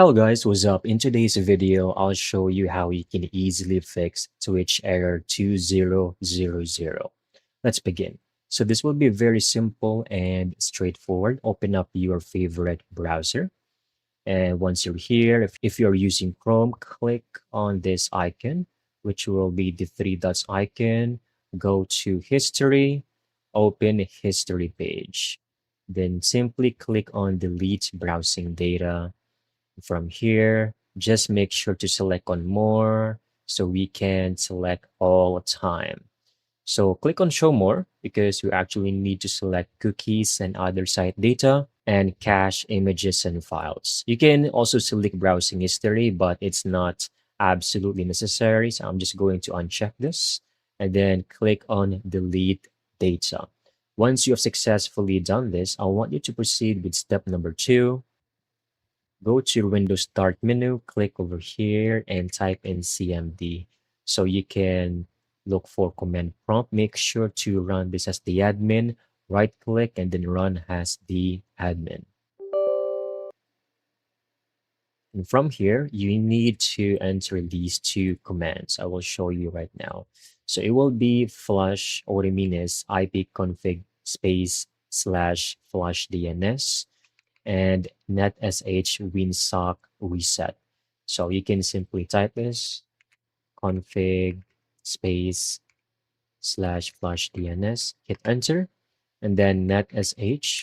Hello guys, what's up? In today's video, I'll show you how you can easily fix Twitch error 2000. Let's begin. So this will be very simple and straightforward. Open up your favorite browser. And once you're here, if you're using Chrome, click on this icon, which will be the three dots icon. Go to history, open history page. Then simply click on delete browsing data. From here, just make sure to select on more so we can select all time. So click on show more because you actually need to select cookies and other site data and cache images and files. You can also select browsing history, but it's not absolutely necessary. So I'm just going to uncheck this and then click on delete data. Once you have successfully done this, I want you to proceed with step number 2. Go to Windows Start menu, click over here and type in CMD. So you can look for command prompt. Make sure to run this as the admin, right click and then run as the admin. And from here, you need to enter these two commands. I will show you right now. So it will be flush, or what I mean is ipconfig space slash flush DNS and netsh winsock reset. So you can simply type this config space slash flush DNS, hit enter, and then netsh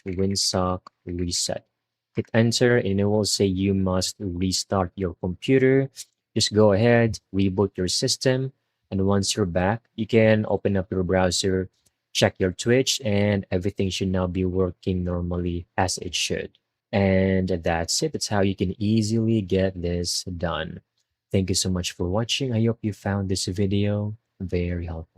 winsock reset. Hit enter, and it will say you must restart your computer. Just go ahead, reboot your system, and once you're back, you can open up your browser, check your Twitch, and everything should now be working normally as it should. And that's it. That's how you can easily get this done. Thank you so much for watching. I hope you found this video very helpful.